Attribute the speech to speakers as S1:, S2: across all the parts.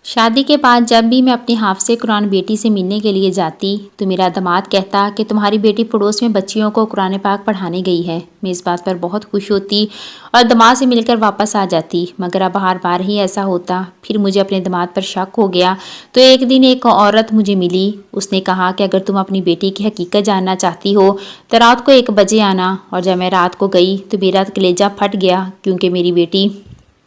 S1: شادی کے بعد جب بھی میں اپنی حافظ قرآن بیٹی سے ملنے کے لیے جاتی تو میرا داماد کہتا کہ تمہاری بیٹی پڑوس میں بچیوں کو قرآن پاک پڑھانے گئی ہے۔ میں اس بات پر بہت خوش ہوتی اور داماد سے مل کر واپس آ جاتی، مگر اب ہر بار ہی ایسا ہوتا۔ پھر مجھے اپنے داماد پر شک ہو گیا تو ایک دن ایک عورت مجھے ملی۔ اس نے کہا کہ اگر تم اپنی بیٹی کی حقیقت جاننا چاہتی ہو تو رات کو 1 بجے آنا، اور جب میں رات کو گئی تو میرا کلیجہ پھٹ گیا، کیونکہ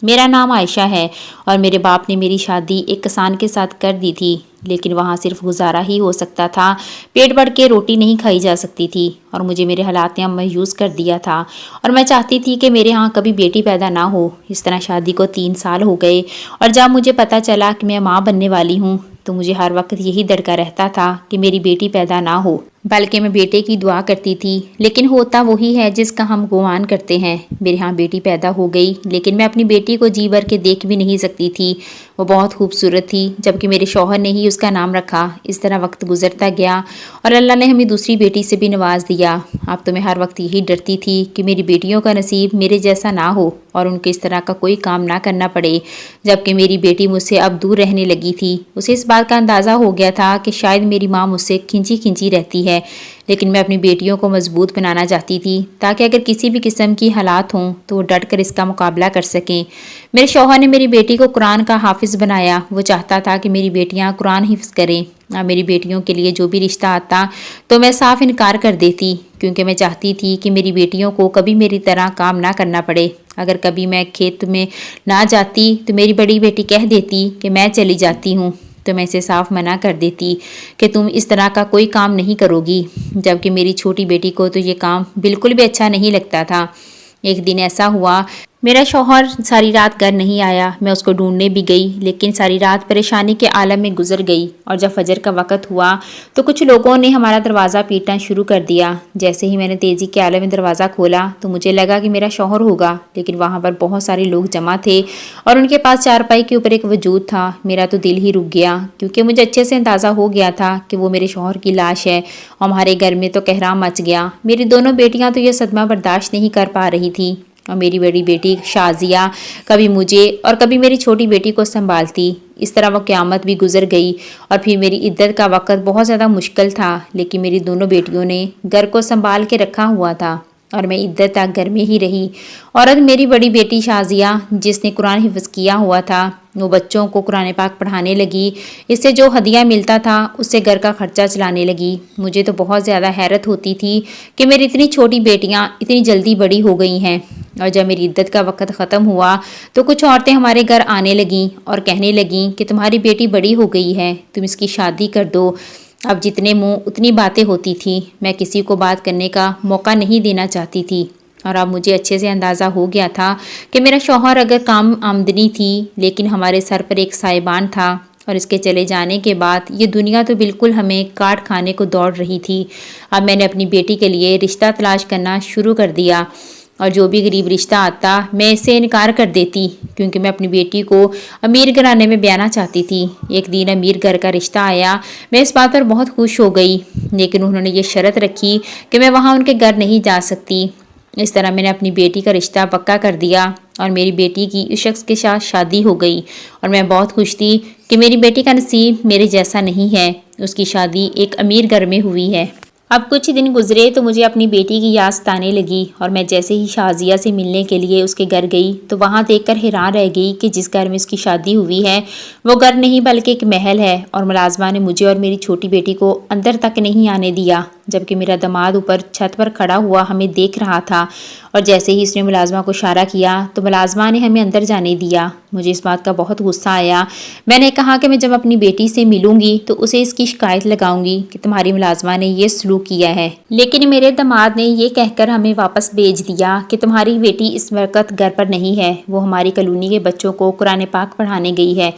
S1: میرا نام عائشہ ہے اور میرے باپ نے میری شادی ایک کسان کے ساتھ کر دی تھی، لیکن وہاں صرف گزارا ہی ہو سکتا تھا، پیٹ بھر کے روٹی نہیں کھائی جا سکتی تھی، اور مجھے میرے حالات نے مایوس کر دیا تھا اور میں چاہتی تھی کہ میرے ہاں کبھی بیٹی پیدا نہ ہو۔ اس طرح شادی کو 3 سال ہو گئے، اور جب مجھے پتہ چلا کہ میں ماں بننے والی ہوں تو مجھے ہر وقت یہی دڑکا رہتا تھا کہ میری بیٹی پیدا نہ ہو، بلکہ میں بیٹے کی دعا کرتی تھی، لیکن ہوتا وہی ہے جس کا ہم گمان کرتے ہیں۔ میرے ہاں بیٹی پیدا ہو گئی، لیکن میں اپنی بیٹی کو جی بھر کے دیکھ بھی نہیں سکتی تھی۔ وہ بہت خوبصورت تھی، جبکہ میرے شوہر نے ہی اس کا نام رکھا۔ اس طرح وقت گزرتا گیا اور اللہ نے ہمیں دوسری بیٹی سے بھی نواز دیا۔ اب تو میں ہر وقت یہی ڈرتی تھی کہ میری بیٹیوں کا نصیب میرے جیسا نہ ہو اور ان کو اس طرح کا کوئی کام نہ کرنا پڑے۔ جبکہ میری بیٹی مجھ سے اب دور رہنے لگی تھی، اسے اس بات کا اندازہ ہو گیا تھا کہ شاید میری ماں مجھ سے کھنچی کھنچی رہتی ہے، لیکن میں اپنی بیٹیوں کو مضبوط بنانا چاہتی تھی تاکہ اگر کسی بھی قسم کی حالات ہوں تو وہ ڈٹ کر اس کا مقابلہ کر سکیں۔ میرے شوہر نے میری بیٹی کو قرآن کا حافظ بنایا۔ وہ چاہتا تھا کہ میری بیٹیاں قرآن حفظ کریں، اور میری بیٹیوں کے لیے جو بھی رشتہ آتا تو میں صاف انکار کر دیتی، کیونکہ میں چاہتی تھی کہ میری بیٹیوں کو کبھی میری طرح کام نہ کرنا پڑے۔ اگر کبھی میں کھیت میں نہ جاتی تو میری بڑی بیٹی کہہ دیتی کہ میں چلی جاتی ہوں، تو میں اسے صاف منع کر دیتی کہ تم اس طرح کا کوئی کام نہیں کرو گی، جبکہ میری چھوٹی بیٹی کو تو یہ کام بالکل بھی اچھا نہیں لگتا تھا۔ ایک دن ایسا ہوا، میرا شوہر ساری رات گھر نہیں آیا۔ میں اس کو ڈھونڈنے بھی گئی، لیکن ساری رات پریشانی کے عالم میں گزر گئی، اور جب فجر کا وقت ہوا تو کچھ لوگوں نے ہمارا دروازہ پیٹنا شروع کر دیا۔ جیسے ہی میں نے تیزی کے عالم میں دروازہ کھولا تو مجھے لگا کہ میرا شوہر ہوگا، لیکن وہاں پر بہت سارے لوگ جمع تھے اور ان کے پاس چارپائی کے اوپر ایک وجود تھا۔ میرا تو دل ہی رک گیا، کیونکہ مجھے اچھے سے اندازہ ہو گیا تھا کہ وہ میرے شوہر کی لاش ہے، اور ہمارے گھر میں تو قہرام مچ گیا۔ میری دونوں بیٹیاں تو یہ صدمہ برداشت نہیں کر پا رہی تھی، اور میری بڑی بیٹی شازیہ کبھی مجھے اور کبھی میری چھوٹی بیٹی کو سنبھالتی۔ اس طرح وہ قیامت بھی گزر گئی، اور پھر میری عدت کا وقت بہت زیادہ مشکل تھا، لیکن میری دونوں بیٹیوں نے گھر کو سنبھال کے رکھا ہوا تھا، اور میں عدت تک گھر میں ہی رہی۔ اور اب میری بڑی بیٹی شازیہ، جس نے قرآن حفظ کیا ہوا تھا، وہ بچوں کو قرآن پاک پڑھانے لگی۔ اس سے جو ہدیہ ملتا تھا اس سے گھر کا خرچہ چلانے لگی۔ مجھے تو بہت زیادہ حیرت ہوتی تھی کہ میری اتنی چھوٹی بیٹیاں اتنی جلدی بڑی ہو گئی ہیں۔ اور جب میری عدت کا وقت ختم ہوا تو کچھ عورتیں ہمارے گھر آنے لگیں اور کہنے لگیں کہ تمہاری بیٹی بڑی ہو گئی ہے، تم اس کی شادی کر دو۔ اب جتنے منہ اتنی باتیں ہوتی تھیں، میں کسی کو بات کرنے کا موقع نہیں دینا چاہتی تھی، اور اب مجھے اچھے سے اندازہ ہو گیا تھا کہ میرا شوہر اگر کام آمدنی تھی، لیکن ہمارے سر پر ایک سائبان تھا، اور اس کے چلے جانے کے بعد یہ دنیا تو بالکل ہمیں کاٹ کھانے کو دوڑ رہی تھی۔ اب میں نے اپنی بیٹی کے لیے رشتہ تلاش کرنا شروع کر دیا، اور جو بھی غریب رشتہ آتا میں اس سے انکار کر دیتی، کیونکہ میں اپنی بیٹی کو امیر گھرانے میں بیانا چاہتی تھی۔ ایک دن امیر گھر کا رشتہ آیا، میں اس بات پر بہت خوش ہو گئی، لیکن انہوں نے یہ شرط رکھی کہ میں وہاں ان کے گھر نہیں جا سکتی۔ اس طرح میں نے اپنی بیٹی کا رشتہ پکا کر دیا، اور میری بیٹی کی اس شخص کے ساتھ شادی ہو گئی، اور میں بہت خوش تھی کہ میری بیٹی کا نصیب میرے جیسا نہیں ہے۔ اس کی شادی ایک امیر گھر میں ہوئی ہے۔ اب کچھ دن گزرے تو مجھے اپنی بیٹی کی یاد ستانے لگی، اور میں جیسے ہی شازیہ سے ملنے کے لیے اس کے گھر گئی تو وہاں دیکھ کر حیران رہ گئی کہ جس گھر میں اس کی شادی ہوئی ہے وہ گھر نہیں بلکہ ایک محل ہے، اور ملازمہ نے مجھے اور میری چھوٹی بیٹی کو اندر تک نہیں آنے دیا، جبکہ میرا داماد اوپر چھت پر کھڑا ہوا ہمیں دیکھ رہا تھا، اور جیسے ہی اس نے ملازمہ کو اشارہ کیا تو ملازمہ نے ہمیں اندر جانے دیا۔ مجھے اس بات کا بہت غصہ آیا۔ میں نے کہا کہ میں جب اپنی بیٹی سے ملوں گی تو اسے اس کی شکایت لگاؤں گی کہ تمہاری ملازمہ نے یہ سلوک کیا ہے، لیکن میرے داماد نے یہ کہہ کر ہمیں واپس بھیج دیا کہ تمہاری بیٹی اس وقت گھر پر نہیں ہے، وہ ہماری کالونی کے بچوں کو قرآن پاک پڑھانے گئی ہے۔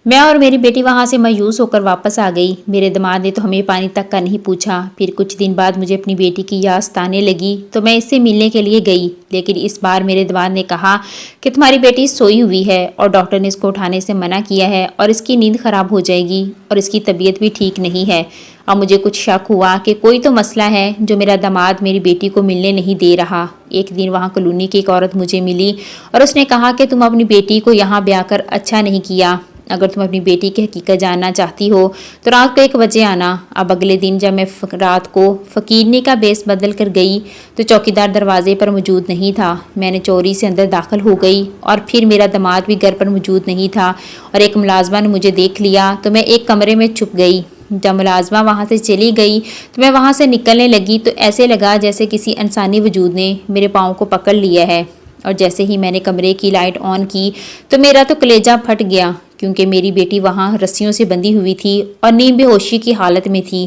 S1: میں اور میری بیٹی وہاں سے مایوس ہو کر واپس آ گئی۔ میرے داماد نے تو ہمیں پانی تک کا نہیں پوچھا۔ پھر کچھ دن بعد مجھے اپنی بیٹی کی یاد ستانے لگی تو میں اس سے ملنے کے لیے گئی، لیکن اس بار میرے داماد نے کہا کہ تمہاری بیٹی سوئی ہوئی ہے اور ڈاکٹر نے اس کو اٹھانے سے منع کیا ہے اور اس کی نیند خراب ہو جائے گی اور اس کی طبیعت بھی ٹھیک نہیں ہے۔ اب مجھے کچھ شک ہوا کہ کوئی تو مسئلہ ہے جو میرا داماد میری بیٹی کو ملنے نہیں دے رہا۔ ایک دن وہاں کالونی کی ایک عورت مجھے ملی اور اس نے کہا کہ تم اپنی بیٹی کو یہاں بیاہ کر اچھا نہیں کیا، اگر تم اپنی بیٹی کی حقیقت جاننا چاہتی ہو تو رات کو 1 بجے آنا۔ اب اگلے دن جب میں رات کو فقیرنی کا بیس بدل کر گئی تو چوکیدار دروازے پر موجود نہیں تھا۔ میں نے چوری سے اندر داخل ہو گئی اور پھر میرا داماد بھی گھر پر موجود نہیں تھا اور ایک ملازمہ نے مجھے دیکھ لیا تو میں ایک کمرے میں چھپ گئی۔ جب ملازمہ وہاں سے چلی گئی تو میں وہاں سے نکلنے لگی تو ایسے لگا جیسے کسی انسانی وجود نے میرے پاؤں کو پکڑ لیا ہے، اور جیسے ہی میں نے کمرے کی لائٹ آن کی تو میرا تو کلیجہ پھٹ گیا، کیونکہ میری بیٹی وہاں رسیوں سے بندھی ہوئی تھی اور نیم بے ہوشی کی حالت میں تھی۔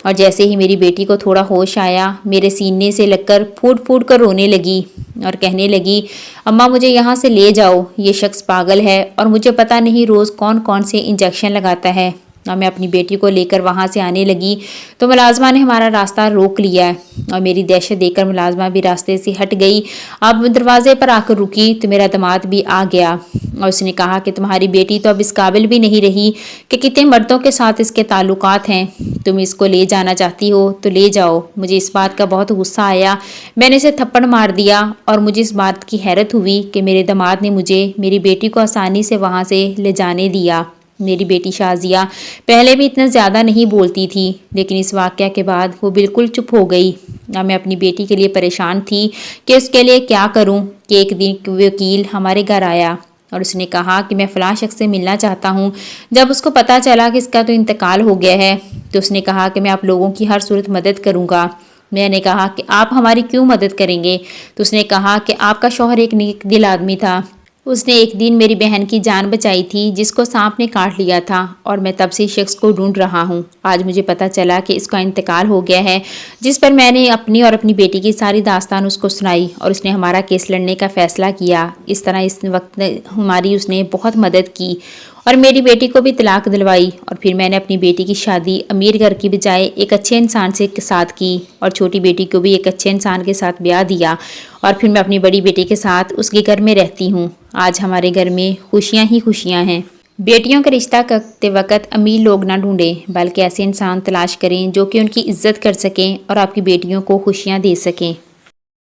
S1: اور جیسے ہی میری بیٹی کو تھوڑا ہوش آیا، میرے سینے سے لگ کر پھوٹ پھوٹ کر رونے لگی اور کہنے لگی، اماں مجھے یہاں سے لے جاؤ، یہ شخص پاگل ہے اور مجھے پتہ نہیں روز کون کون سے انجیکشن لگاتا ہے۔ اور میں اپنی بیٹی کو لے کر وہاں سے آنے لگی تو ملازمہ نے ہمارا راستہ روک لیا اور میری دہشت دیکھ کر ملازمہ بھی راستے سے ہٹ گئی۔ اب دروازے پر آ کر رکی تو میرا داماد بھی آ گیا اور اس نے کہا کہ تمہاری بیٹی تو اب اس قابل بھی نہیں رہی کہ کتنے مردوں کے ساتھ اس کے تعلقات ہیں، تم اس کو لے جانا چاہتی ہو تو لے جاؤ۔ مجھے اس بات کا بہت غصہ آیا، میں نے اسے تھپڑ مار دیا اور مجھے اس بات کی حیرت ہوئی کہ میرے داماد نے مجھے میری بیٹی کو آسانی سے وہاں سے لے جانے دیا۔ میری بیٹی شازیہ پہلے بھی اتنا زیادہ نہیں بولتی تھی، لیکن اس واقعہ کے بعد وہ بالکل چپ ہو گئی۔ میں اپنی بیٹی کے لیے پریشان تھی کہ اس کے لیے کیا کروں کہ ایک دن وکیل ہمارے گھر آیا اور اس نے کہا کہ میں فلاں شخص سے ملنا چاہتا ہوں۔ جب اس کو پتہ چلا کہ اس کا تو انتقال ہو گیا ہے تو اس نے کہا کہ میں آپ لوگوں کی ہر صورت مدد کروں گا۔ میں نے کہا کہ آپ ہماری کیوں مدد کریں گے؟ تو اس نے کہا کہ آپ کا شوہر ایک نیک دل آدمی تھا، اس نے ایک دن میری بہن کی جان بچائی تھی جس کو سانپ نے کاٹ لیا تھا، اور میں تب سے اس شخص کو ڈھونڈ رہا ہوں۔ آج مجھے پتہ چلا کہ اس کا انتقال ہو گیا ہے، جس پر میں نے اپنی اور اپنی بیٹی کی ساری داستان اس کو سنائی اور اس نے ہمارا کیس لڑنے کا فیصلہ کیا۔ اس طرح اس وقت ہماری اس نے بہت مدد کی اور میری بیٹی کو بھی طلاق دلوائی، اور پھر میں نے اپنی بیٹی کی شادی امیر گھر کی بجائے ایک اچھے انسان سے ساتھ کی اور چھوٹی بیٹی کو بھی ایک اچھے انسان کے ساتھ بیاہ دیا، اور پھر میں اپنی بڑی بیٹی کے ساتھ اس کے گھر میں رہتی ہوں۔ آج ہمارے گھر میں خوشیاں ہی خوشیاں ہیں۔ بیٹیوں کا رشتہ کرتے وقت امیر لوگ نہ ڈھونڈیں، بلکہ ایسے انسان تلاش کریں جو کہ ان کی عزت کر سکیں اور آپ کی بیٹیوں کو خوشیاں دے سکیں۔